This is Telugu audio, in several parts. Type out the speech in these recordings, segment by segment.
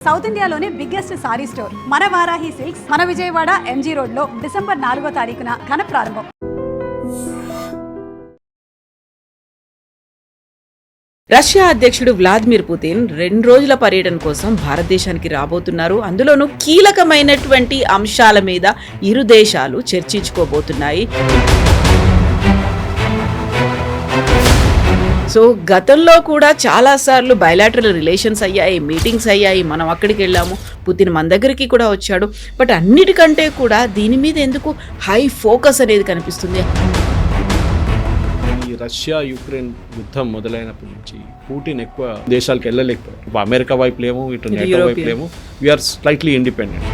సౌత్ ఇండియాలోనే బిగ్గెస్ట్ సారీ స్టోర్ మన వారాహి సిల్క్స్ మన విజయవాడ ఎంజీ రోడ్ లో డిసెంబర్ 4వ తారీఖున ఘన ప్రారంభం. రష్యా అధ్యక్షుడు వ్లాదిమిర్ పుతిన్ 2 రోజుల పర్యటన కోసం భారతదేశానికి రాబోతున్నారు. అందులోనూ కీలకమైనటువంటి అంశాల మీద ఇరు దేశాలు చర్చించుకోబోతున్నాయి. సో గతంలో కూడా చాలాసార్లు బయలాటరల్ రిలేషన్స్ అయ్యాయి, మీటింగ్స్ అయ్యాయి, మనం అక్కడికి వెళ్ళాము, పుతిన్ మన దగ్గరికి కూడా వచ్చాడు. బట్ అన్నిటికంటే కూడా దీని మీద ఎందుకు హై ఫోకస్ అనేది కనిపిస్తుంది. ఈ రష్యా యుక్రెయిన్ యుద్ధం మొదలైనప్పటి నుంచి పుతిన్ ఎక్కువ దేశాలకు వెళ్ళలేకపోయారు. ఇప్పుడు అమెరికా వైపు లేము, ఇటు నేటో వైపు లేము, వీఆర్ స్లైట్లీ ఇండిపెండెంట్.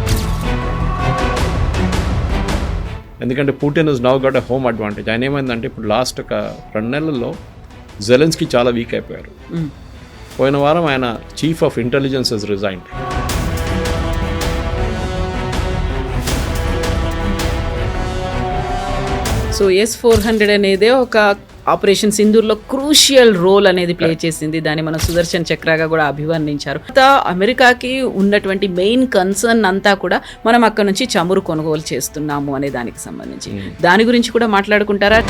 ఎందుకంటే Putin is now got a home advantage. ఆయన ఏమైందంటే ఇప్పుడు లాస్ట్ ఒక 2 నెలల్లో జెలెన్స్కీ చాలా వీక్ అయిపోయారు. పోయిన వారం ఆయన chief of intelligence has resigned. So S-400 అనేదే ఒక ఆపరేషన్ సింధూర్లో క్రూషియల్ రోల్ అనేది ప్లే చేసింది. దాన్ని మనం సుదర్శన్ చక్రగా కూడా అభివర్ణించారు. అమెరికాకి ఉన్నటువంటి మెయిన్ కన్సర్న్ అంతా కూడా మనం అక్కడ నుంచి చమురు కొనుగోలు చేస్తున్నాము అనే దానికి సంబంధించి దాని గురించి కూడా మాట్లాడుకుంటారా?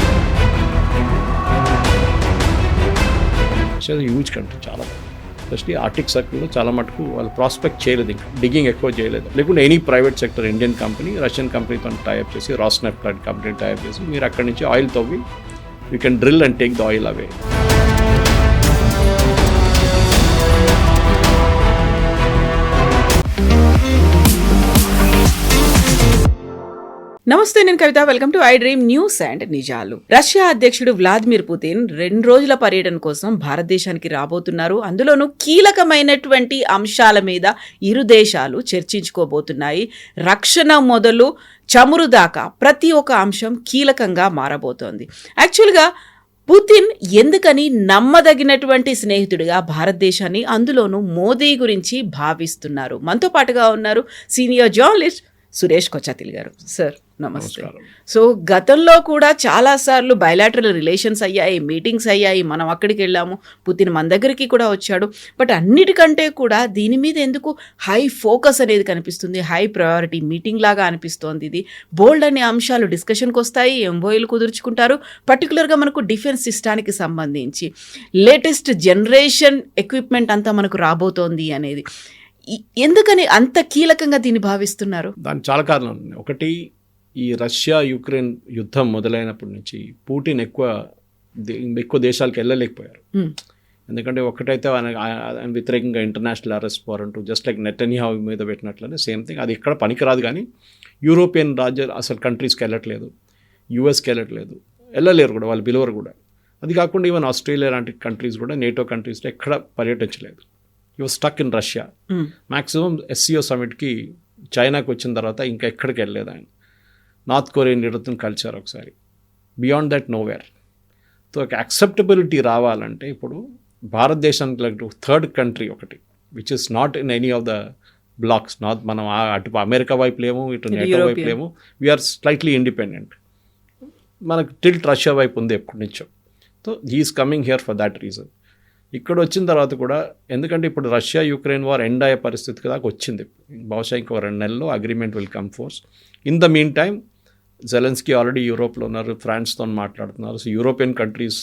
హ్యూజ్ కంట్రీ, చాలా ఎస్పెషలీ ఆర్టిక్ సర్కిల్లో చాలా మటుకు వాళ్ళు ప్రాస్పెక్ట్ చేయలేదు, ఇంకా డిగ్గింగ్ ఎక్కువ చేయలేదు. లేకుంటే any private sector Indian company Russian కంపెనీతో టైప్ చేసి రాస్నెఫ్ట్ లాంటి కంపెనీ టైప్ చేసి మీరు అక్కడి నుంచి ఆయిల్ తవ్వి you can drill and take the oil away. నమస్తే, నేను Kavitha. Welcome to I Dream News and నిజాలు. రష్యా అధ్యక్షుడు వ్లాదిమిర్ పుతిన్ 2 రోజుల పర్యటన కోసం భారతదేశానికి రాబోతున్నారు. అందులోనూ కీలకమైనటువంటి అంశాల మీద ఇరు దేశాలు చర్చించుకోబోతున్నాయి. రక్షణ మొదలు చమురు దాకా ప్రతి ఒక్క అంశం కీలకంగా మారబోతోంది. యాక్చువల్గా పుతిన్ ఎందుకని నమ్మదగినటువంటి స్నేహితుడిగా భారతదేశాన్ని, అందులోనూ మోదీ గురించి భావిస్తున్నారు? మనతో పాటుగా ఉన్నారు సీనియర్ జర్నలిస్ట్ సురేష్ కొచ్చాతిల్ గారు. సార్ నమస్తే. సో గతంలో కూడా చాలాసార్లు బయలాటరల్ రిలేషన్స్ అయ్యాయి, మీటింగ్స్ అయ్యాయి, మనం అక్కడికి వెళ్ళాము, పుతిన్ మన దగ్గరికి కూడా వచ్చాడు. బట్ అన్నిటికంటే కూడా దీని మీద ఎందుకు హై ఫోకస్ అనేది కనిపిస్తుంది, హై ప్రయారిటీ మీటింగ్ లాగా అనిపిస్తోంది. ఇది బోల్డ్ అనే అంశాలు డిస్కషన్కి వస్తాయి, ఎంఓయూలు కుదుర్చుకుంటారు. పర్టికులర్గా మనకు డిఫెన్స్ సిస్టానికి సంబంధించి లేటెస్ట్ జనరేషన్ ఎక్విప్మెంట్ అంతా మనకు రాబోతోంది అనేది ఎందుకని అంత కీలకంగా దీన్ని భావిస్తున్నారు? దానికి చాలా కారణాలు ఉన్నాయి. ఒకటి, ఈ రష్యా యుక్రెయిన్ యుద్ధం మొదలైనప్పటి నుంచి పుతిన్ ఎక్కువ దేశాలకు వెళ్ళలేకపోయారు. ఎందుకంటే ఒకటైతే ఆయన వ్యతిరేకంగా international arrest warrant just like Netanyahu మీద పెట్టినట్లనే సేమ్ థింగ్. అది ఎక్కడ పనికిరాదు. కానీ యూరోపియన్ రాజ్యాలు అసలు కంట్రీస్కి వెళ్ళట్లేదు, యూఎస్కి వెళ్ళట్లేదు, వెళ్ళలేరు కూడా, వాళ్ళు పిలవరు కూడా. అది కాకుండా ఈవెన్ ఆస్ట్రేలియా లాంటి కంట్రీస్ కూడా, నేటో కంట్రీస్లో ఎక్కడ పర్యటించలేదు. You stuck in Russia. Maximum SCO సమిట్కి చైనాకి వచ్చిన తర్వాత ఇంకా ఎక్కడికి వెళ్ళలేదు ఆయన. నార్త్ కొరియన్ లీడర్తో కలిసారు ఒకసారి. Beyond that nowhere. సో ఒక యాక్సెప్టబిలిటీ రావాలంటే ఇప్పుడు భారతదేశానికి థర్డ్ కంట్రీ ఒకటి which is not in any of the blocks. Not మనం అటు అమెరికా వైపు లేము, ఇటు నేటో వైపు లేము, వీఆర్ స్లైట్లీ ఇండిపెండెంట్. మనకు టిల్ట్ రష్యా వైపు ఉంది ఎప్పటి నుంచో. So he is coming here for that reason. ఇక్కడ వచ్చిన తర్వాత కూడా, ఎందుకంటే ఇప్పుడు రష్యా యుక్రెయిన్ వార్ ఎండ్ అయ్యే పరిస్థితి దాకా వచ్చింది. బహుశా ఇంకో 2 నెలల్లో agreement will come force. In the mean time Zelensky already యూరోప్లో ఉన్నారు, ఫ్రాన్స్తో మాట్లాడుతున్నారు. So European countries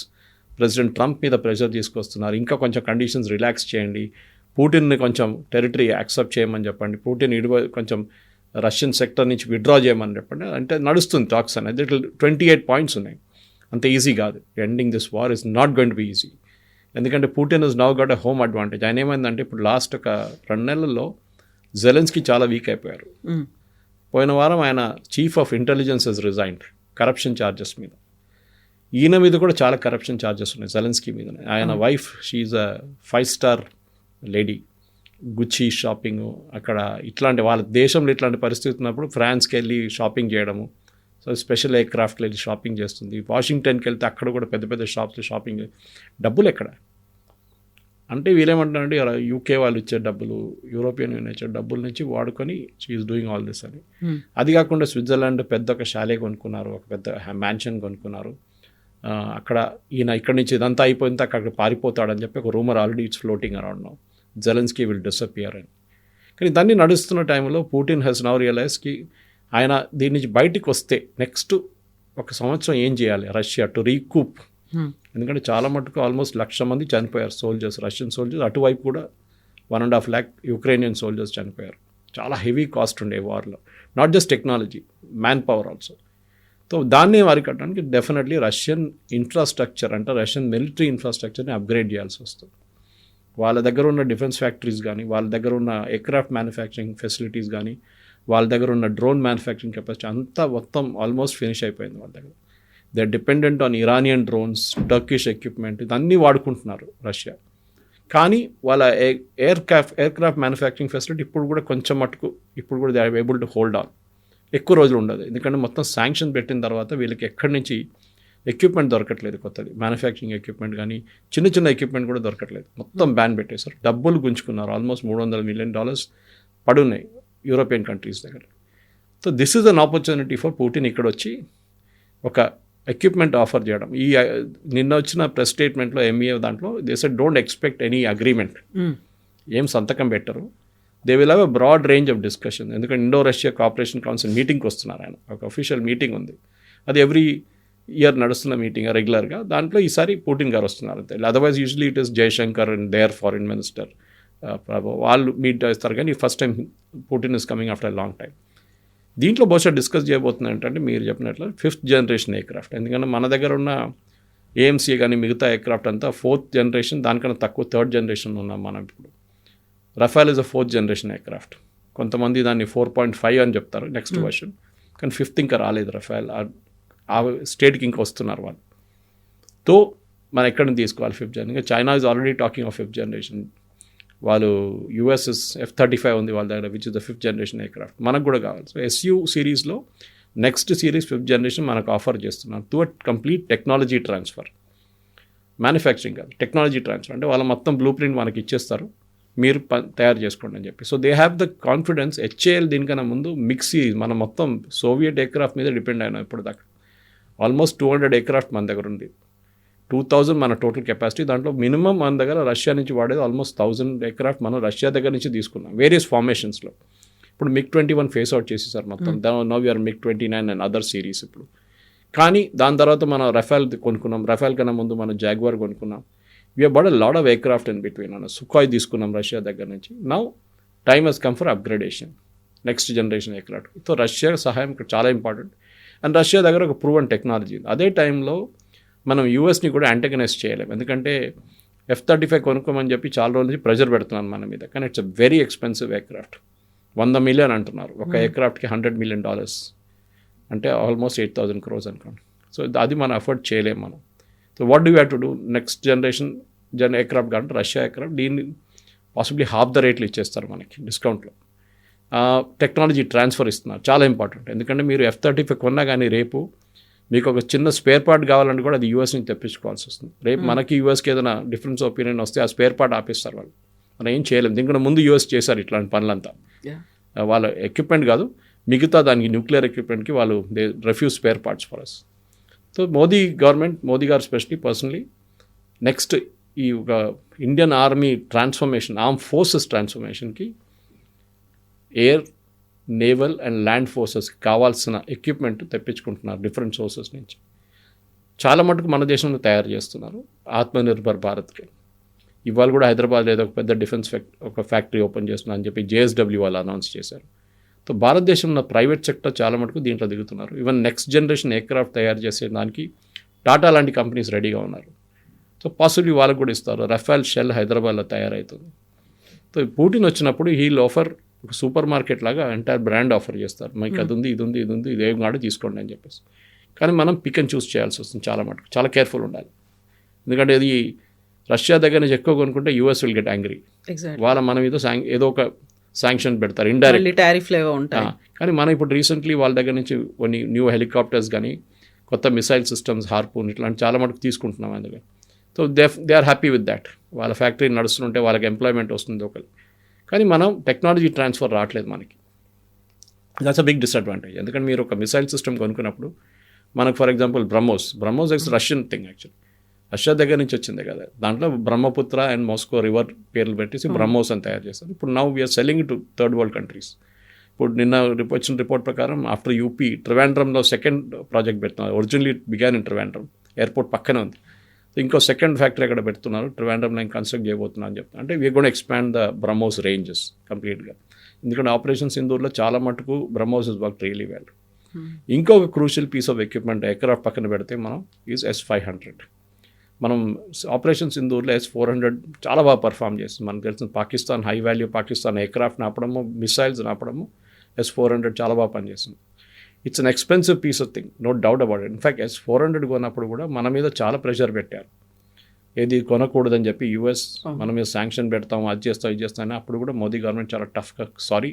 president Trump మీద ప్రెషర్ తీసుకొస్తున్నారు, ఇంకా కొంచెం కండిషన్స్ రిలాక్స్ చేయండి, పుతిన్ని కొంచెం టెరిటరీ యాక్సెప్ట్ చేయమని చెప్పండి, పుతిన్ కొంచెం రష్యన్ సెక్టర్ నుంచి విత్డ్రా చేయమని చెప్పండి. అంటే నడుస్తుంది టాక్స్ అనేది. 28 పాయింట్స్ ఉన్నాయి. అంత ఈజీ కాదు. Ending this war is not going to be easy. ఎందుకంటే Putin is now got a home advantage. ఆయన ఏమైందంటే ఇప్పుడు లాస్ట్ ఒక 2 నెలల్లో జెలెన్స్కీ చాలా వీక్ అయిపోయారు. పోయిన వారం ఆయన chief of intelligence has resigned corruption charges మీద. ఈయన మీద కూడా చాలా కరప్షన్ ఛార్జెస్ ఉన్నాయి జెలెన్స్కీ మీద. ఆయన వైఫ్ షీఈ్ అ 5-స్టార్ లేడీ, గుచ్చి షాపింగ్, అక్కడ ఇట్లాంటి వాళ్ళ దేశంలో ఇట్లాంటి పరిస్థితి ఉన్నప్పుడు ఫ్రాన్స్కి వెళ్ళి షాపింగ్ చేయడము. సో స్పెషల్ ఎయిర్ క్రాఫ్ట్లో వెళ్ళి షాపింగ్ చేస్తుంది. వాషింగ్టన్కి వెళ్తే అక్కడ కూడా పెద్ద పెద్ద షాప్స్లో షాపింగ్. డబ్బులు ఎక్కడ అంటే వీళ్ళేమంటున్నారంటే యూకే వాళ్ళు ఇచ్చే డబ్బులు, యూరోపియన్ యూనియన్ ఇచ్చే డబ్బుల నుంచి వాడుకొని షీఈస్ డూయింగ్ ఆల్ దిస్ అని. అది కాకుండా స్విట్జర్లాండ్ పెద్ద ఒక షాలే కొనుక్కున్నారు, ఒక పెద్ద మ్యాన్షన్ కొనుక్కున్నారు. అక్కడ ఈయన ఇక్కడి నుంచి ఇదంతా అయిపోయిన అక్కడ పారిపోతాడని చెప్పి ఒక rumour already it's floating around now. Zelensky will disappear అని. కానీ దాన్ని నడుస్తున్న టైంలో పుటిన్ హ్యాస్ నౌ రియలైజ్కి ఆయన దీని నుంచి బయటికి వస్తే నెక్స్ట్ 1 సంవత్సరం ఏం చేయాలి రష్యా టు రీకూప్. ఎందుకంటే చాలా మటుకు ఆల్మోస్ట్ 1,00,000 మంది చనిపోయారు సోల్జర్స్, రష్యన్ సోల్జర్స్. అటువైపు కూడా 1.5 lakh యుక్రెయినియన్ సోల్జర్స్ చనిపోయారు. చాలా హెవీ కాస్ట్ ఉండే వార్లో, not just technology, manpower also. So దాన్ని అరికట్టడానికి డెఫినెట్లీ రష్యన్ ఇన్ఫ్రాస్ట్రక్చర్ అంటే రష్యన్ మిలిటరీ ఇన్ఫ్రాస్ట్రక్చర్ని అప్గ్రేడ్ చేయాల్సి వస్తుంది. వాళ్ళ దగ్గర ఉన్న డిఫెన్స్ ఫ్యాక్టరీస్ కానీ, వాళ్ళ దగ్గర ఉన్న ఎయిర్క్రాఫ్ట్ మ్యానుఫ్యాక్చరింగ్ ఫెసిలిటీస్ కానీ, వాళ్ళ దగ్గర ఉన్న డ్రోన్ మ్యానుఫ్యాక్చరింగ్ కెపాసిటీ అంతా మొత్తం ఆల్మోస్ట్ ఫినిష్ అయిపోయింది వాళ్ళ దగ్గర. They are dependent on Iranian drones, Turkish equipment, ఇదన్నీ వాడుకుంటున్నారు రష్యా. కానీ వాళ్ళ ఎయిర్క్రాఫ్ట్ మ్యానుఫ్యాక్చరింగ్ ఫెసిలిటీ ఇప్పుడు కూడా కొంచెం మటుకు ఇప్పుడు కూడా they are able to hold on. ఎక్కువ రోజులు ఉండదు, ఎందుకంటే మొత్తం శాంక్షన్ పెట్టిన తర్వాత వీళ్ళకి ఎక్కడి నుంచి ఎక్విప్మెంట్ దొరకట్లేదు, కొత్తది మ్యానుఫ్యాక్చరింగ్ ఎక్విప్మెంట్ కానీ చిన్న చిన్న ఎక్విప్మెంట్ కూడా దొరకట్లేదు. మొత్తం బ్యాన్ పెట్టేశారు, డబ్బులు గుంజుకున్నారు. ఆల్మోస్ట్ $300 million పడున్నాయి యూరోపియన్ కంట్రీస్ దగ్గర. So this is an opportunity for Putin ఇక్కడ వచ్చి ఒక ఎక్విప్మెంట్ ఆఫర్ చేయడం. ఈ నిన్న వచ్చిన ప్రెస్ స్టేట్మెంట్లో MEA దాంట్లో they said don't expect any agreement, ఏం సంతకం పెట్టరు. They will have a broad range of discussion. ఎందుకంటే ఇండో రష్యా కోఆపరేషన్ కౌన్సిల్ మీటింగ్కి వస్తున్నారు ఆయన, ఒక అఫీషియల్ మీటింగ్ ఉంది, అది ఎవ్రీ ఇయర్ నడుస్తున్న మీటింగ్ రెగ్యులర్గా. దాంట్లో ఈసారి పుటిన్ గారు వస్తున్నారు అంతే. Otherwise usually it is Jaishankar and their foreign minister వాళ్ళు మీట్ చేస్తారు. కానీ first time Putin is coming after long time. దీంట్లో బహుశా డిస్కస్ చేయబోతుంది ఏంటంటే మీరు చెప్పినట్లు 5th generation ఎయిర్క్రాఫ్ట్. ఎందుకంటే మన దగ్గర ఉన్న AMC కానీ మిగతా ఎయిర్క్రాఫ్ట్ అంతా 4th generation, దానికన్నా తక్కువ 3rd generation ఉన్నాం మనం ఇప్పుడు. రఫాల్ is a 4th generation aircraft. కొంతమంది దాన్ని 4.5 అని చెప్తారు నెక్స్ట్ వర్షన్, కానీ 5th ఇంకా రాలేదు రఫాల్. ఆ స్టేట్కి ఇంకా వస్తున్నారు వాళ్ళు. తో మనం ఎక్కడిని తీసుకోవాలి 5th generation? ఇంకా China is already talking of 5th generation. వాళ్ళు US F-35 ఉంది వాళ్ళ దగ్గర, which is the 5th generation aircraft. మనకు కూడా కావాలి. సో SU సిరీస్లో నెక్స్ట్ సిరీస్ 5th generation మనకు ఆఫర్ చేస్తున్నారు to complete technology transfer. Manufacturing కాదు, టెక్నాలజీ ట్రాన్స్ఫర్. అంటే వాళ్ళ మొత్తం బ్లూ ప్రింట్ మనకి ఇచ్చేస్తారు, మీరు తయారు చేసుకోండి అని చెప్పి. So they have the confidence. HAL దీనికన్నా ముందు మిక్సీ, మనం మొత్తం సోవియట్ ఎయిర్క్రాఫ్ట్ మీద డిపెండ్ అయినాం ఇప్పుడు దాకా. ఆల్మోస్ట్ 200 ఎయిర్క్రాఫ్ట్ మన దగ్గర ఉంది, 2000 మన టోటల్ కెపాసిటీ. దాంట్లో మినిమం మన దగ్గర రష్యా నుంచి వాడేది ఆల్మోస్ట్ 1000 ఎయిర్క్రాఫ్ట్ మనం రష్యా దగ్గర నుంచి తీసుకున్నాం వేరియస్ ఫార్మేషన్స్లో. ఇప్పుడు MiG-21 ఫేస్ అవుట్ చేసేసారు మొత్తం. Now you're MiG-29 and other series ఇప్పుడు. కానీ దాని తర్వాత మనం రఫాల్ కొనుక్కున్నాం, రఫాల్ కన్నా ముందు మనం జాగ్వార్ కొనుక్కున్నాం. We have bought a lot of aircraft in between. Sukhoi తీసుకున్నాం రష్యా దగ్గర నుంచి. Now time has come for upgradation, next generation aircraft. So Russia సహాయం ఇక్కడ చాలా ఇంపార్టెంట్. అండ్ రష్యా దగ్గర ఒక ప్రూవన్ టెక్నాలజీ ఉంది. అదే టైంలో మనం యూఎస్ని కూడా యాంటగనైజ్ చేయలేము, ఎందుకంటే F-35 కొనుక్కోమని చెప్పి చాలా రోజుల నుంచి ప్రెజర్ పెడుతున్నాను మన మీద. కానీ it's a very expensive aircraft. 100 million అంటున్నారు ఒక ఎయిర్క్రాఫ్ట్కి. $100 million అంటే ఆల్మోస్ట్ 8,000 crores అనుకోండి. సో అది మనం అఫోర్డ్ చేయలేము మనం. So what do have to do? Next generation aircraft కాబట్టి రష్యా ఎయిర్క్రాఫ్ట్ దీన్ని పాసిబ్లీ హాఫ్ ద రేట్లు ఇచ్చేస్తారు మనకి డిస్కౌంట్లో. టెక్నాలజీ ట్రాన్స్ఫర్ ఇస్తున్నారు, చాలా ఇంపార్టెంట్. ఎందుకంటే మీరు F-35 కొన్నా కానీ రేపు మీకు ఒక చిన్న స్పేర్ పార్ట్ కావాలంటే కూడా అది US నుంచి తెప్పించుకోవాల్సి వస్తుంది. రేపు మనకి USకి ఏదైనా డిఫరెన్స్ ఒపీనియన్ వస్తే ఆ స్పేర్ పార్ట్ ఆపేస్తారు వాళ్ళు. మనం ఏం చేయలేము. దీనికన్నా ముందు US చేశారు ఇట్లాంటి పనులంతా. వాళ్ళ ఎక్విప్మెంట్ కాదు, మిగతా దానికి న్యూక్లియర్ ఎక్విప్మెంట్కి వాళ్ళు they refuse spare parts for us. So Modi garu specially personally next ఈ ఒక Indian army transformation, arm forces ట్రాన్స్ఫర్మేషన్కి ఎయిర్, నేవల్ అండ్ ల్యాండ్ ఫోర్సెస్కి కావాల్సిన ఎక్విప్మెంట్ తెప్పించుకుంటున్నారు డిఫరెంట్ సోర్సెస్ నుంచి. చాలా మటుకు మన దేశంలో తయారు చేస్తున్నారు ఆత్మనిర్భర్ భారత్కి. ఇవాళ కూడా హైదరాబాద్ ఏదో ఒక పెద్ద డిఫెన్స్ ఒక ఫ్యాక్టరీ ఓపెన్ చేస్తున్నా అని చెప్పి JSW వాళ్ళు అనౌన్స్ చేశారు. సో భారతదేశంలో ప్రైవేట్ సెక్టర్ చాలా మటుకు దీంట్లో దిగుతున్నారు. ఈవెన్ నెక్స్ట్ జనరేషన్ ఎయిర్క్రాఫ్ట్ తయారు చేసే దానికి టాటా లాంటి కంపెనీస్ రెడీగా ఉన్నారు. సో పాసిబుల్లీ వాళ్ళకు కూడా ఇస్తారు. రఫాల్ షెల్ హైదరాబాద్లో తయారవుతుంది. సో పుటిన్ వచ్చినప్పుడు హీల్ ఆఫర్ ఒక సూపర్ మార్కెట్ లాగా ఎంటైర్ బ్రాండ్ ఆఫర్ చేస్తారు. మీకు అది ఉంది, ఇది ఉంది, ఇది ఉంది, ఇదేం కాదు తీసుకోండి అని చెప్పేసి. కానీ మనం పిక్ అండ్ చూస్ చేయాల్సి వస్తుంది చాలా మటుకు. చాలా కేర్ఫుల్ ఉండాలి. ఎందుకంటే ఇది రష్యా దగ్గర నుంచి ఎక్కువ కొనుక్కుంటే US విల్ గెట్ యాంగ్రీ. వాళ్ళ మనం ఏదో ఒక శాంక్షన్ పెడతారు ఇండైరెక్ట్ టారిఫ్లు ఏవో ఉంటాయి. కానీ మనం ఇప్పుడు రీసెంట్లీ వాళ్ళ దగ్గర నుంచి కొన్ని న్యూ హెలికాప్టర్స్ కానీ కొత్త మిసైల్ సిస్టమ్స్, హార్పూన్ ఇట్లాంటి చాలా మటుకు తీసుకుంటున్నాం అందులో. So they are happy with that. వాళ్ళ ఫ్యాక్టరీ నడుస్తుంటే వాళ్ళకి ఎంప్లాయ్మెంట్ వస్తుంది ఒకరు. కానీ మనం టెక్నాలజీ ట్రాన్స్ఫర్ రావట్లేదు మనకి. That's a big disadvantage. ఎందుకంటే మీరు ఒక మిసైల్ సిస్టమ్ కొనుక్కున్నప్పుడు మనకు for example BrahMos is Russian thing actually. Russia దగ్గర నుంచి వచ్చింది కదా, దాంట్లో బ్రహ్మపుత్ర అండ్ మాస్కో రివర్ పేర్లు పెట్టేసి బ్రహ్మోస్ అని తయారు చేస్తారు. ఇప్పుడు now we're selling to third world countries. ఇప్పుడు నిన్న వచ్చిన రిపోర్ట్ ప్రకారం ఆఫ్టర్ యూపీ ట్రివాండ్రంలో సెకండ్ ప్రాజెక్ట్ పెడుతున్నారు. Originally began in Trivandrum, airport పక్కనే ఉంది. సో ఇంకో సెకండ్ ఫ్యాక్టరీ అక్కడ పెడుతున్నారు, ట్రివాండ్రం లైన్ కన్స్ట్రక్ట్ చేయబోతున్నా అని చెప్తున్నారు. అంటే we're gonna expand the BrahMos ranges కంప్లీట్గా. ఎందుకంటే ఆపరేషన్ సింధూర్లో చాలా మటుకు BrahMos is work really well. ఇంకొక crucial piece of equipment aircraft పక్కన పెడితే మనం ఈజ్ S-500. మనం ఆపరేషన్ సింధూర్లో S-400 చాలా బాగా పర్ఫామ్ చేస్తుంది. మనకు తెలిసిన Pakistan high value Pakistan aircraft ఆపడము, మిసైల్స్ ఆపడము S-400 చాలా బాగా పనిచేస్తుంది. It's an expensive piece of thing, no doubt about it. In fact S-400 కొన్నప్పుడు కూడా మన మీద చాలా ప్రెషర్ పెట్టారు, ఏది కొనకూడదని చెప్పి. యూఎస్ మన మీద శాంక్షన్ పెడతాం, అది చేస్తాం, ఇది చేస్తామని. అప్పుడు కూడా మోదీ గవర్నమెంట్ చాలా టఫ్గా సారీ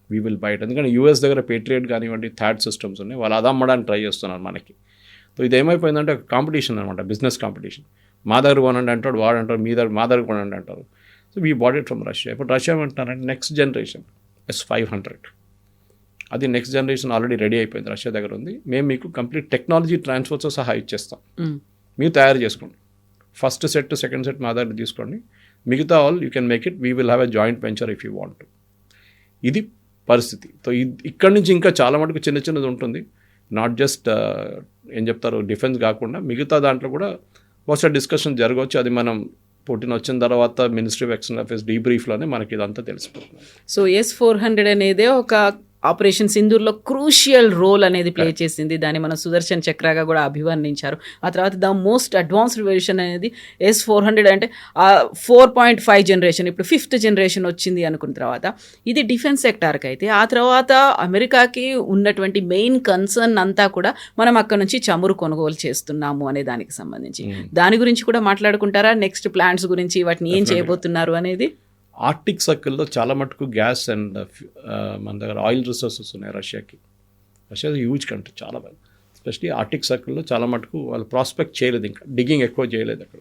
వీ విల్ బైట్. ఎందుకంటే యూఎస్ దగ్గర పేట్రియట్ కానివ్వండి, థర్డ్ సిస్టమ్స్ ఉన్నాయి, వాళ్ళు అది అమ్మడానికి ట్రై చేస్తున్నారు మనకి. సో ఇది ఏమైపోయిందంటే ఒక కాంపిటీషన్ అనమాట, బిజినెస్ కాంపిటీషన్. మా దగ్గర కొనండి అంటాడు, వాడు అంటారు మా దగ్గర కొనండి అంటారు. So we bought it from Russia. ఇప్పుడు రష్యా ఏమంటున్నారంటే నెక్స్ట్ జనరేషన్ S-500, అది నెక్స్ట్ జనరేషన్ ఆల్రెడీ రెడీ అయిపోయింది, రష్యా దగ్గర ఉంది. మేము మీకు కంప్లీట్ టెక్నాలజీ ట్రాన్స్ఫర్తో సహా ఇచ్చేస్తాం, మీరు తయారు చేసుకోండి. ఫస్ట్ సెట్ సెకండ్ సెట్ మా దగ్గర తీసుకోండి, మిగతా all you can make it, we will have a joint venture if you want. ఇది పరిస్థితి. సో ఇక్కడి నుంచి ఇంకా చాలా మటుకు చిన్న చిన్నది ఉంటుంది, నాట్ జస్ట్ ఏం చెప్తారు డిఫెన్స్ కాకుండా మిగతా దాంట్లో కూడా బహుశా డిస్కషన్ జరగవచ్చు. అది మనం పుట్టిన వచ్చిన తర్వాత మినిస్ట్రీ ఆఫ్ ఎక్స్టర్నల్ అఫేర్స్ డీబ్రీఫ్లోనే మనకి ఇదంతా తెలిసిపోతుంది. సో S-400 అనేది ఒక ఆపరేషన్ సింధూర్లో క్రూషియల్ రోల్ అనేది ప్లే చేసింది. దాన్ని మనం సుదర్శన్ చక్రగా కూడా అభివర్ణించారు. ఆ తర్వాత ద మోస్ట్ అడ్వాన్స్డ్ వెర్షన్ అనేది S-400 అంటే 4.5 జనరేషన్, ఇప్పుడు 5th జనరేషన్ వచ్చింది అనుకున్న తర్వాత ఇది డిఫెన్స్ సెక్టార్కి అయితే, ఆ తర్వాత అమెరికాకి ఉన్నటువంటి మెయిన్ కన్సర్న్ అంతా కూడా మనం అక్కడ నుంచి చమురు కొనుగోలు చేస్తున్నాము అనే దానికి సంబంధించి. దాని గురించి కూడా మాట్లాడుకుంటారా, నెక్స్ట్ ప్లాన్స్ గురించి, వాటిని ఏం చేయబోతున్నారు అనేది? ఆర్టిక్ సర్కిల్లో చాలా మటుకు గ్యాస్ అండ్ మన దగ్గర ఆయిల్ రిసోర్సెస్ ఉన్నాయి రష్యాకి. రష్యా హ్యూజ్ కంట్రీ, చాలా బాగా. ఎస్పెషలీ ఆర్టిక్ సర్కిల్లో చాలా మటుకు వాళ్ళు ప్రాస్పెక్ట్ చేయలేదు, ఇంకా డిగ్గింగ్ ఎక్కువ చేయలేదు అక్కడ.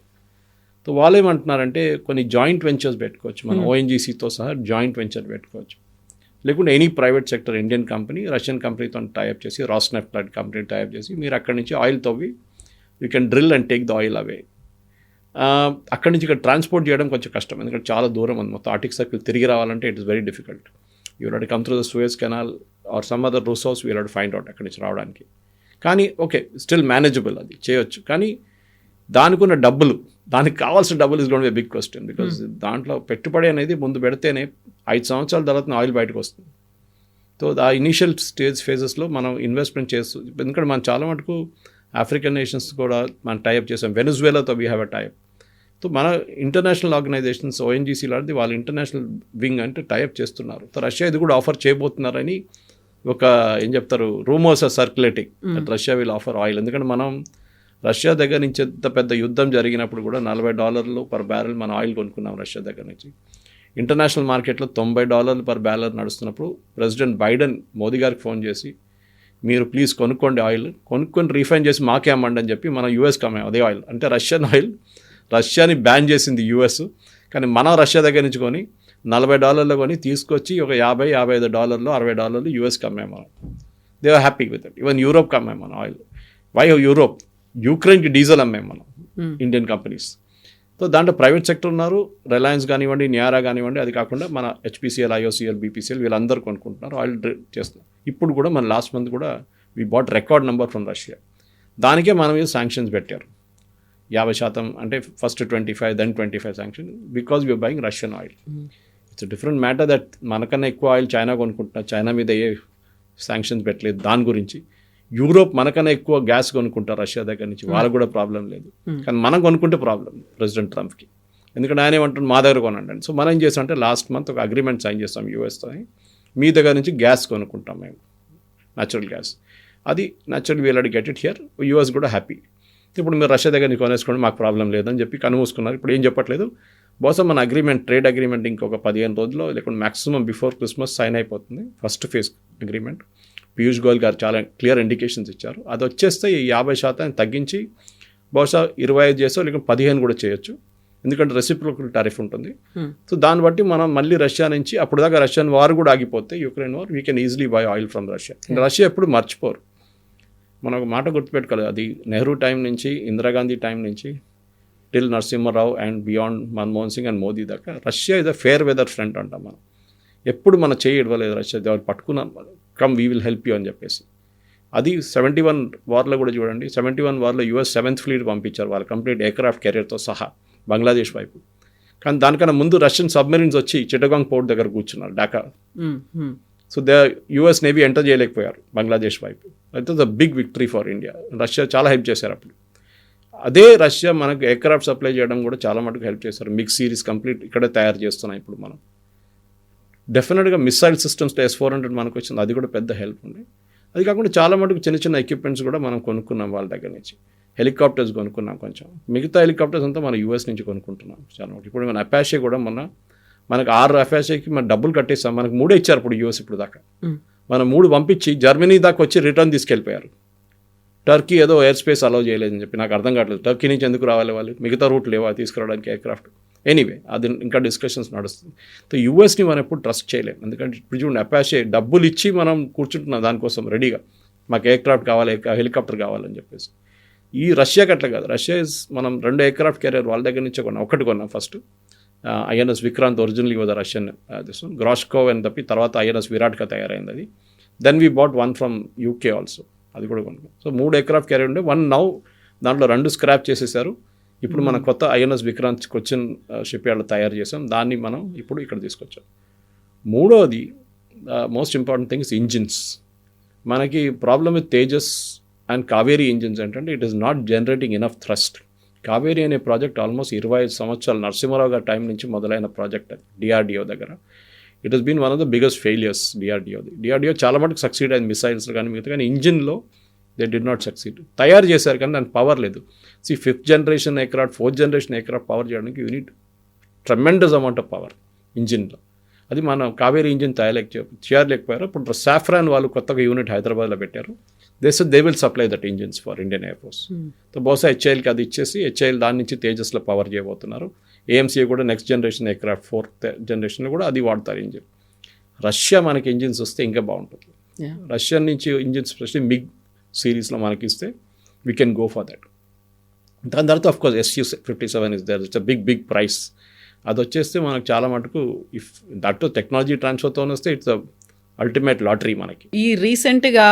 సో వాళ్ళు ఏమంటున్నారంటే కొన్ని జాయింట్ వెంచర్స్ పెట్టుకోవచ్చు, మనం ONGCతో సహా జాయింట్ వెంచర్ పెట్టుకోవచ్చు. లేకుంటే any private sector Indian company Russian కంపెనీతో టైప్ చేసి, రాస్నెఫ్ట్ లాంటి కంపెనీ టైప్ చేసి, మీరు అక్కడి నుంచి ఆయిల్ తవ్వి you can drill and take the oil away. అక్కడి నుంచి ఇక్కడ ట్రాన్స్పోర్ట్ చేయడం కొంచెం కష్టం, ఎందుకంటే చాలా దూరం ఉంది. మొత్తం ఆర్టిక్ సర్కిల్ తిరిగి రావాలంటే it is very difficult. You have to come through the Suez canal or some other resource, we have to find out అక్కడి నుంచి రావడానికి. కానీ ఓకే, స్టిల్ మేనేజబుల్, అది చేయొచ్చు. కానీ దానికి ఉన్న డబ్బులు, దానికి కావాల్సిన డబ్బులు is going to be big question. Because దాంట్లో పెట్టుబడి అనేది ముందు పెడితేనే 5 సంవత్సరాల తర్వాత ఆయిల్ బయటకు వస్తుంది. సో ఆ ఇనీషియల్ ఫేజెస్లో మనం ఇన్వెస్ట్మెంట్ చేస్తూ, ఎందుకంటే మనం చాలా మటుకు ఆఫ్రికన్ నేషన్స్ కూడా మనం టైప్ చేసాం. వెనిజువేలాతో we have a type. So మన ఇంటర్నేషనల్ ఆర్గనైజేషన్స్ ONGC లాంటిది వాళ్ళ ఇంటర్నేషనల్ వింగ్ అంటే టైప్ చేస్తున్నారు. సో రష్యా ఇది కూడా ఆఫర్ చేయబోతున్నారని ఒక ఏం చెప్తారు rumours are circulating that Russia will offer oil. ఎందుకంటే మనం రష్యా దగ్గర నుంచి ఎంత పెద్ద యుద్ధం జరిగినప్పుడు కూడా $40 పర్ బ్యారెల్ మనం ఆయిల్ కొనుక్కున్నాం రష్యా దగ్గర నుంచి. ఇంటర్నేషనల్ మార్కెట్లో $90 పర్ బ్యారెల్ నడుస్తున్నప్పుడు ప్రెసిడెంట్ బైడెన్ మోదీ గారికి ఫోన్ చేసి, మీరు ప్లీజ్ కొనుక్కోండి ఆయిల్, కొనుక్కొని రీఫైన్ చేసి మాకే అమ్మండి అని చెప్పి మనం యూఎస్కి అమ్మాం అదే ఆయిల్. అంటే రష్యన్ ఆయిల్, రష్యాని బ్యాన్ చేసింది యూఎస్, కానీ మనం రష్యా దగ్గర నుంచి కొని $40 కొని తీసుకొచ్చి ఒక $50-55, $60 యూఎస్కి అమ్మాం మనం. They are happy with it. Even యూరోప్కి అమ్మాం మనం ఆయిల్. Why Europe? యూక్రెయిన్కి డీజిల్ అమ్మాం మనం, ఇండియన్ కంపెనీస్. సో దాంట్లో ప్రైవేట్ సెక్టర్ ఉన్నారు, రిలయన్స్ కానివ్వండి, నియారా కానివ్వండి, అది కాకుండా మన HPCL, IOCL, BPCL వీళ్ళందరూ కొనుక్కుంటున్నారు, ఆయిల్ చేస్తున్నారు. ఇప్పుడు కూడా మన లాస్ట్ మంత్ కూడా we bought record number from Russia. దానికే మన మీద శాంక్షన్స్ పెట్టారు 50%, అంటే first 25 then 25 sanction, because we are buying Russian oil. It's different matter that మనకన్నా ఎక్కువ ఆయిల్ చైనా కొనుక్కుంటున్నారు, చైనా మీద ఏ శాంక్షన్స్ పెట్టలేదు దాని గురించి. యూరోప్ మనకన్నా ఎక్కువ గ్యాస్ కొనుక్కుంటారు రష్యా దగ్గర నుంచి, వాళ్ళకు కూడా ప్రాబ్లం లేదు. కానీ మనం కొనుక్కుంటే ప్రాబ్లం ప్రెసిడెంట్ ట్రంప్కి, ఎందుకంటే ఆయన ఏమంటారు మా దగ్గర కొనండి. సో మనం ఏం చేస్తామంటే లాస్ట్ మంత్ ఒక అగ్రిమెంట్ సైన్ చేస్తాం యూఎస్తో, మీ దగ్గర నుంచి గ్యాస్ కొనుక్కుంటాం మేము, న్యాచురల్ గ్యాస్. అది natural we'll get it here, US కూడా హ్యాపీ. ఇప్పుడు మీరు రష్యా దగ్గర నుంచి కొనేసుకోండి, మాకు ప్రాబ్లం లేదని చెప్పి కనుమూసుకున్నారు. ఇప్పుడు ఏం చెప్పట్లేదు. బహుశా మన అగ్రిమెంట్, ట్రేడ్ అగ్రిమెంట్ ఇంకొక 15 రోజుల్లో లేకుంటే మ్యాక్సిమం బిఫోర్ క్రిస్మస్ సైన్ అయిపోతుంది first phase agreement. Piyush Goyal గారు చాలా క్లియర్ ఇండికేషన్స్ ఇచ్చారు. అది వచ్చేస్తే ఈ 50% తగ్గించి బహుశా 25 చేసో లేకుంటే 15 కూడా చేయొచ్చు, ఎందుకంటే రెసిప్రోకల్ టారిఫ్ ఉంటుంది. సో దాన్ని బట్టి మనం మళ్ళీ రష్యా నుంచి, అప్పుడు దాకా రష్యన్ వార్ కూడా ఆగిపోతే, Ukraine war, we can easily by oil from Russia. Russia ఎప్పుడు మర్చిపోరు. మనం ఒక మాట గుర్తుపెట్టుకోవాలి, అది నెహ్రూ టైం నుంచి, ఇందిరాగాంధీ టైం నుంచి till Narasimha Rao and beyond Manmohan Singh and Modi దాకా Russia is a fair weather friend అంటాం మనం. ఎప్పుడు మన చేయి ఇవ్వలేదు రష్యా, వాళ్ళు పట్టుకున్నాం come we will help you అని చెప్పేసి. అది 71 వార్లో కూడా చూడండి, 71 వార్లో US 7th ఫ్లీట్ పంపించారు వాళ్ళు కంప్లీట్ ఎయిర్క్రాఫ్ట్ కెరియర్తో సహా బంగ్లాదేశ్ వైపు. కానీ దానికన్నా ముందు రష్యన్ సబ్మెరీన్స్ వచ్చి చిట్టగాంగ్ పోర్ట్ దగ్గర కూర్చున్నారు Dhaka. So US navy enter చేయలేకపోయారు బంగ్లాదేశ్ వైపు. That was a big victory for India. Russia చాలా హెల్ప్ చేశారు అప్పుడు. అదే రష్యా మనకు ఎయిర్క్రాఫ్ట్ సప్లై చేయడం కూడా చాలా మటుకు హెల్ప్ చేశారు. మిగ్ సిరీస్ కంప్లీట్ ఇక్కడే తయారు చేస్తున్నాం ఇప్పుడు మనం. డెఫినెట్గా మిసైల్ సిస్టమ్స్లో S-400 మనకు వచ్చింది, అది కూడా పెద్ద హెల్ప్ ఉంది. అది కాకుండా చాలా మటుకు చిన్న చిన్న ఎక్విప్మెంట్స్ కూడా మనం కొనుక్కున్నాం వాళ్ళ దగ్గర నుంచి. హెలికాప్టర్స్ కొనుక్కున్నాం కొంచెం, మిగతా హెలికాప్టర్స్ అంతా మన US నుంచి కొనుక్కుంటున్నాం చాలా మటుకు. ఇప్పుడు మన అపాషే కూడా మనకు 6 అపాషేకి మనం డబ్బులు కట్టేస్తాం, మనకు 3 ఇచ్చారు ఇప్పుడు US ఇప్పుడు దాకా. మనం 3 పంపించి జర్మనీ దాకా వచ్చి రిటర్న్ తీసుకెళ్ళిపోయారు. టర్కీ ఏదో ఎయిర్ స్పేస్ అలౌ చేయలేదని చెప్పి నాకు అర్థం కావట్లేదు. టర్కీ నుంచి ఎందుకు రావాలి వాళ్ళు, మిగతా రూట్ లేవా తీసుకురావడానికి ఎయిర్క్రాఫ్ట్. ఎనీవే అది ఇంకా డిస్కషన్స్ నడుస్తుంది. సో యూఎస్ని మనం ఎప్పుడు ట్రస్ట్ చేయలేము, ఎందుకంటే ఇప్పుడు చూడండి అపాషే డబ్బులు ఇచ్చి మనం కూర్చుంటున్నాం దానికోసం రెడీగా, మాకు ఎయిర్క్రాఫ్ట్ కావాలి, హెలికాప్టర్ కావాలని చెప్పేసి. ఈ రష్యాకి అట్లా కాదు. రష్యా మనం 2 ఎయిర్క్రాఫ్ట్ క్యారియర్ వాళ్ళ దగ్గర నుంచే కొన్నాం. ఒకటి కొన్నాం first INS Vikrant, originally was Russian Gorshkov అని తప్పి తర్వాత INS విరాట్గా తయారైంది అది. Then we bought 1 from UK also, అది కూడా కొనుక్కో. సో 3 ఎయిర్క్రాఫ్ట్ క్యారియర్ ఉండే, 1 నౌ దాంట్లో 2 స్క్రాప్ చేసేసారు. ఇప్పుడు మన కొత్త INS విక్రాంత్ కొచ్చిన్ షిప్ యార్డ్లో తయారు చేసాం, దాన్ని మనం ఇప్పుడు ఇక్కడ తీసుకొచ్చాం. మూడోది most important thing is engines. మనకి problem with Tejas and Kaveri engines ఏంటంటే it is not generating enough thrust. Kaveri అనే ప్రాజెక్ట్ ఆల్మోస్ట్ 25 సంవత్సరాలు నరసింహారావు గారి టైం నుంచి మొదలైన ప్రాజెక్ట్ అది DRDO దగ్గర. It has been one of the biggest failures DRDO చాలా మటుకు సక్సీడ్ అయింది మిసైల్స్ కానీ మిగతా, కానీ ఇంజిన్లో దే డిడ్ నాట్ సక్సీడ్. తయారు చేశారు కానీ దానికి పవర్ లేదు. 5th generation aircraft 4th generation aircraft power చేయడానికి unit tremendous amount of power ఇంజిన్లో. అది మన కావేరీ ఇంజిన్ చేయలేకపోయారు. ఇప్పుడు సాఫ్రాన్ వాళ్ళు కొత్తగా యూనిట్ హైదరాబాద్లో పెట్టారు. They will supply that engines for Indian air force. So బహుశా HALకి అది ఇచ్చేసి HAL దాని నుంచి తేజస్లో పవర్ చేయబోతున్నారు. AMC కూడా నెక్స్ట్ జనరేషన్ ఎయిర్క్రాఫ్ట్ 4th జనరేషన్లో కూడా అది వాడతారు ఇంజిన్. రష్యా మనకి ఇంజిన్స్ వస్తే ఇంకా బాగుంటుంది. రష్యా నుంచి ఇంజిన్స్ స్పెషల్లీ మిగ్ సిరీస్లో మనకి ఇస్తే we can go for that. దాని తర్వాత of course Su-57 is there, it's a big price. అది వచ్చేస్తే మనకు చాలా మటుకు ఇఫ్ దట్ టెక్నాలజీ ట్రాన్స్ఫర్తో వస్తే ఇట్స్ అల్టిమేట్ లాటరీ మనకి. ఈ రీసెంట్గా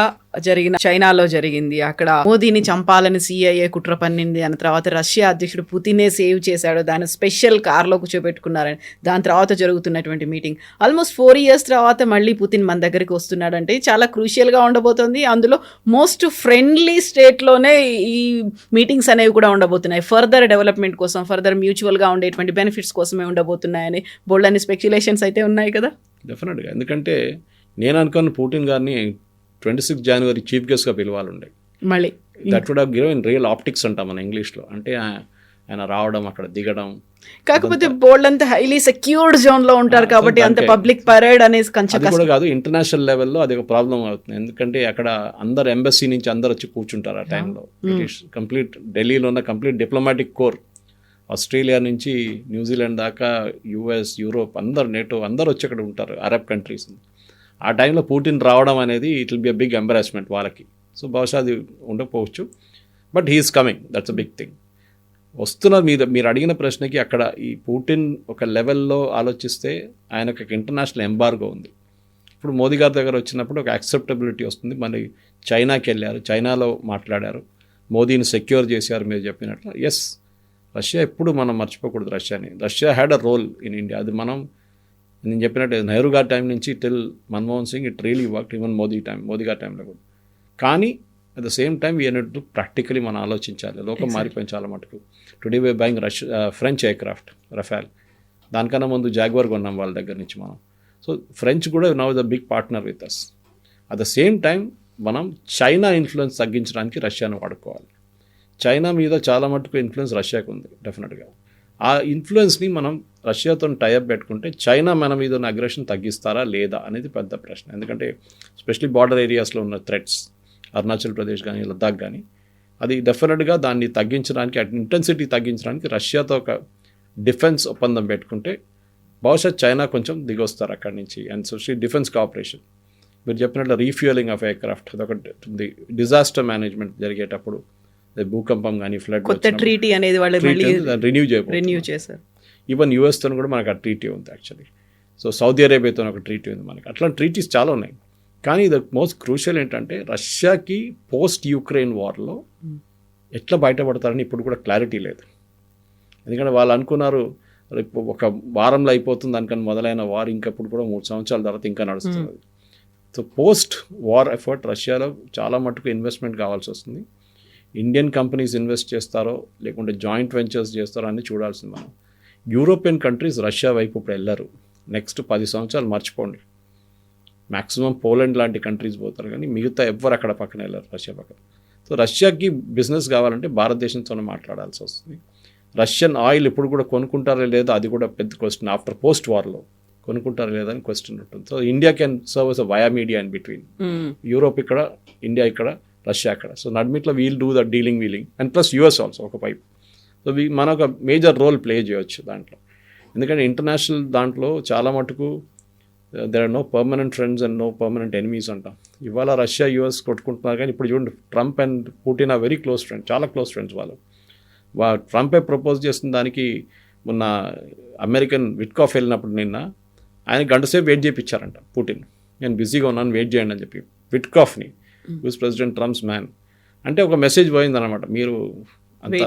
జరిగిన చైనాలో జరిగింది, అక్కడ మోదీని చంపాలని CIA కుట్ర పన్నింది, అని తర్వాత రష్యా అధ్యక్షుడు పుతినే సేవ్ చేశాడు, దాన్ని స్పెషల్ కార్లో కూర్చోబెట్టుకున్నారని. దాని తర్వాత జరుగుతున్నటువంటి మీటింగ్ ఆల్మోస్ట్ 4 years తర్వాత మళ్ళీ పుతిన్ మన దగ్గరికి వస్తున్నాడంటే చాలా క్రూషియల్గా ఉండబోతుంది. అందులో మోస్ట్ ఫ్రెండ్లీ స్టేట్లోనే ఈ మీటింగ్స్ అనేవి కూడా ఉండబోతున్నాయి. ఫర్దర్ డెవలప్మెంట్ కోసం, ఫర్దర్ మ్యూచువల్గా ఉండేటువంటి బెనిఫిట్స్ కోసమే ఉండబోతున్నాయని బోల్డ్ అని స్పెక్యులేషన్స్ అయితే ఉన్నాయి కదా. డెఫినెట్గా, ఎందుకంటే నేను అనుకున్న పుటిన్ గారిని 26 జనవరి చీఫ్ గెస్ట్గా పిలవాలండే. మళ్ళీ that would have given real optics అంటాం మన ఇంగ్లీష్లో. అంటే ఆయన రావడం, అక్కడ దిగడం. కాకపోతే బోల్డ్ అంతా హైలీ సెక్యూర్డ్ జోన్లో ఉంటారు కాబట్టి అంత పబ్లిక్ పరేడ్ అనేది కొంచెం కూడా కాదు. ఇంటర్నేషనల్ లెవెల్లో అది ఒక ప్రాబ్లం అవుతుంది, ఎందుకంటే అక్కడ అందరు ఎంబసీ నుంచి అందరు వచ్చి కూర్చుంటారు ఆ టైంలో. కంప్లీట్ ఢిల్లీలో ఉన్న కంప్లీట్ డిప్లొమాటిక్ కోర్, ఆస్ట్రేలియా నుంచి న్యూజిలాండ్ దాకా, US, యూరోప్ అందరు, నేటో అందరు వచ్చి అక్కడ ఉంటారు, అరబ్ కంట్రీస్. ఆ టైంలో పుటిన్ రావడం అనేది it will be a big embarrassment వాళ్ళకి. సో బహుశా అది ఉండకపోవచ్చు, but he's coming, that's a big thing. వస్తున్నారు. మీరు అడిగిన ప్రశ్నకి అక్కడ ఈ పుటిన్ ఒక లెవెల్లో ఆలోచిస్తే ఆయనకు ఒక ఇంటర్నేషనల్ ఎంబార్గో ఉంది. ఇప్పుడు మోదీ గారి దగ్గర వచ్చినప్పుడు ఒక యాక్సెప్టబిలిటీ వస్తుంది. మళ్ళీ చైనాకి వెళ్ళారు, చైనాలో మాట్లాడారు, మోదీని సెక్యూర్ చేశారు మీరు చెప్పినట్లు. ఎస్, రష్యా ఎప్పుడు మనం మర్చిపోకూడదు రష్యాని. Russia had a role in India. అది నేను చెప్పినట్టు నెహ్రూ గారి టైం నుంచి till Manmohan Singh it really work, even Modi గారి టైంలో కూడా. కానీ at the same time we are to practically మనం ఆలోచించాలి. లోకం మారిపోయింది చాలా మటుకు. Today we buying French aircraft Rafale, దానికన్నా ముందు జాగ్వార్ కొన్నాం వాళ్ళ దగ్గర నుంచి మనం. సో ఫ్రెంచ్ కూడా now the big partner with us. At the same time మనం చైనా ఇన్ఫ్లుయెన్స్ తగ్గించడానికి రష్యాను వాడుకోవాలి. చైనా మీద చాలా మటుకు ఇన్ఫ్లుయెన్స్ రష్యాకు ఉంది డెఫినెట్గా. ఆ ఇన్ఫ్లుయెన్స్ని మనం రష్యాతో టైఅప్ పెట్టుకుంటే చైనా మన మీద ఉన్న అగ్రెషన్ తగ్గిస్తారా లేదా అనేది పెద్ద ప్రశ్న. ఎందుకంటే స్పెషలీ బార్డర్ ఏరియాస్లో ఉన్న థ్రెట్స్, అరుణాచల్ ప్రదేశ్ కానీ లద్దాఖ్ కానీ, అది డెఫినెట్గా దాన్ని తగ్గించడానికి, ఇంటెన్సిటీ తగ్గించడానికి రష్యాతో ఒక డిఫెన్స్ ఒప్పందం పెట్టుకుంటే బహుశా చైనా కొంచెం దిగొస్తారు అక్కడి నుంచి. అండ్ సో డిఫెన్స్ కోఆపరేషన్, మీరు చెప్పినట్లు రీఫ్యూయలింగ్ ఆఫ్ ఎయిర్క్రాఫ్ట్, అదొకటి. డిజాస్టర్ మేనేజ్మెంట్ జరిగేటప్పుడు భూకంపం కానీ ఫ్లడ్ కొత్త ట్రీటీ అనేది వాళ్ళు మళ్ళీ రెన్యూ చేశారు. ఈవెన్ యూఎస్తో కూడా మనకు ఆ ట్రీటీ ఉంది యాక్చువల్లీ. సో సౌదీ అరేబియాతో ఒక ట్రీటీ ఉంది మనకి. అట్లాంటి ట్రీటీస్ చాలా ఉన్నాయి. కానీ ద మోస్ట్ క్రూషియల్ ఏంటంటే రష్యాకి పోస్ట్ యుక్రెయిన్ వార్లో ఎట్లా బయటపడతారని ఇప్పుడు కూడా క్లారిటీ లేదు. ఎందుకంటే వాళ్ళు అనుకున్నారు రేపు ఒక వారంలో అయిపోతుంది అనుకని మొదలైన వార్ ఇంకప్పుడు కూడా 3 సంవత్సరాల తర్వాత ఇంకా నడుస్తుంది. సో పోస్ట్ వార్ ఎఫర్ట్ రష్యాలో చాలా మటుకు ఇన్వెస్ట్మెంట్ కావాల్సి వస్తుంది. ఇండియన్ కంపెనీస్ ఇన్వెస్ట్ చేస్తారో లేకుంటే జాయింట్ వెంచర్స్ చేస్తారో అని చూడాల్సింది మనం. యూరోపియన్ కంట్రీస్ రష్యా వైపు ఇప్పుడు వెళ్ళరు. నెక్స్ట్ 10 సంవత్సరాలు మర్చిపోండి. మ్యాక్సిమం పోలాండ్ లాంటి కంట్రీస్ పోతారు కానీ మిగతా ఎవ్వరు అక్కడ పక్కన వెళ్ళరు రష్యా పక్కన. సో రష్యాకి బిజినెస్ కావాలంటే భారతదేశంతోనే మాట్లాడాల్సి వస్తుంది. రష్యన్ ఆయిల్ ఇప్పుడు కూడా కొనుక్కుంటారా లేదా అది కూడా పెద్ద క్వశ్చన్. ఆఫ్టర్ పోస్ట్ వార్లో కొనుక్కుంటారా లేదా అని క్వశ్చన్ ఉంటుంది. So India can serve as a via media in between. Europe ఇక్కడ, ఇండియా ఇక్కడ, రష్యా అక్కడ. సో నడ్మిట్లో we'll do the dealing and plus US also ఒక పైప్. సో మన ఒక మేజర్ రోల్ ప్లే చేయవచ్చు దాంట్లో. ఎందుకంటే ఇంటర్నేషనల్ దాంట్లో చాలా మటుకు there are no permanent friends and no permanent enemies అంటాం. ఇవాళ రష్యా యూఎస్ కొట్టుకుంటున్నారు కానీ ఇప్పుడు చూడండి Trump and Putin are very close friends, చాలా క్లోజ్ ఫ్రెండ్స్ వాళ్ళు. ట్రంపే ప్రపోజ్ చేసిన దానికి మొన్న అమెరికన్ విట్కాఫ్ వెళ్ళినప్పుడు నిన్న ఆయన గంట సేపు వెయిట్ చేయించారంట పుటిన్. నేను బిజీగా ఉన్నాను వెయిట్ చేయండి అని చెప్పి విట్కాఫ్ని, హూస్ ప్రెసిడెంట్ ట్రంప్స్ మ్యాన్. అంటే ఒక మెసేజ్ పోయిందనమాట, మీరు అంత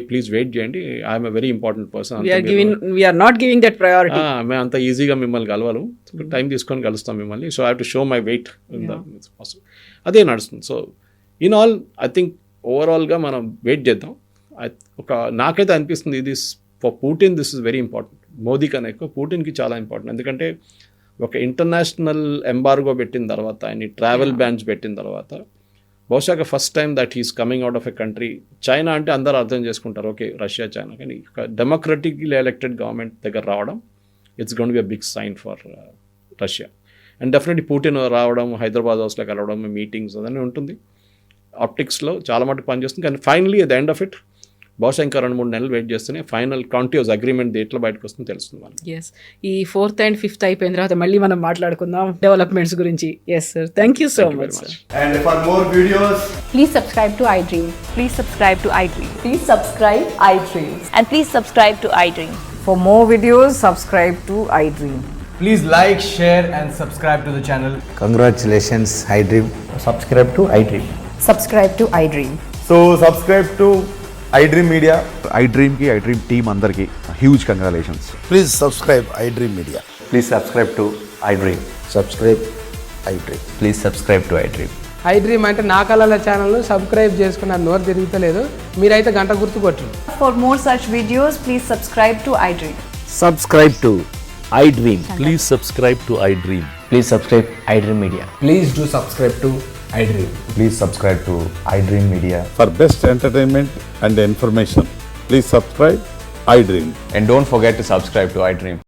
ప్లీజ్ వెయిట్ చేయండి, I'm a very important person, మేము అంత ఈజీగా మిమ్మల్ని కలవాలి, టైం తీసుకొని కలుస్తాం మిమ్మల్ని, so I have to show my weight in the possible. అదే నడుస్తుంది. So in all I think ఓవరాల్గా మనం వెయిట్ చేద్దాం. నాకైతే అనిపిస్తుంది ఇది for Putin this is very important. Modi కన్నా ఎక్కువ పుటిన్కి చాలా ఇంపార్టెంట్. ఎందుకంటే ఒక ఇంటర్నేషనల్ ఎంబార్గో పెట్టిన తర్వాత, ఆయన ట్రావెల్ బ్యాన్స్ పెట్టిన తర్వాత బహుశా first time that he's coming out of a country. China అంటే అందరూ అర్థం చేసుకుంటారు, ఓకే రష్యా చైనా, కానీ ఒక డెమోక్రటిక్లీ ఎలక్టెడ్ గవర్నమెంట్ దగ్గర రావడం it's gonna be a big sign for Russia. And definitely Putin రావడం, హైదరాబాద్ హౌస్లో కలవడం, మీటింగ్స్ అదన్నీ ఉంటుంది. ఆప్టిక్స్లో చాలా మటుకు పనిచేస్తుంది. కానీ finally at the end of it బహుశా ఇంకా 2-3 నెలలు వెయిట్ చేస్తేనే ఫైనల్ కాంటియోస్ అగ్రిమెంట్ ఎట్లా బయటకు వస్తుందో తెలుస్తుంది మనకి. ఎస్, ఈ 4th and 5th అయిపోయిన తర్వాత మళ్ళీ మనం మాట్లాడుకుందాం డెవలప్మెంట్స్ గురించి. Yes sir, thank you so much sir. And for more videos, Please subscribe to iDream. Please subscribe to iDream. Please subscribe iDream. And please subscribe to iDream. For more videos, subscribe to iDream. please like, share and subscribe to the channel. Congratulations, iDream. Subscribe to iDream. Subscribe to iDream. So subscribe to iDream Media. iDream team అందరికి huge congratulations. Please subscribe iDream Media. Please subscribe to iDream. Subscribe iDream. Please subscribe to iDream. iDream అంటే నా కళల ఛానల్ను సబ్స్క్రైబ్ చేసుకున్న నోరు తిరుగుతలేదు, మీరైతే గంట గుర్తు కొట్టండి. For more such videos, please subscribe to iDream. Subscribe to iDream. Please subscribe to iDream. Please subscribe iDream Media. Please do subscribe to iDream. Please subscribe to iDream Media. For best entertainment and information, please subscribe iDream. And don't forget to subscribe to iDream.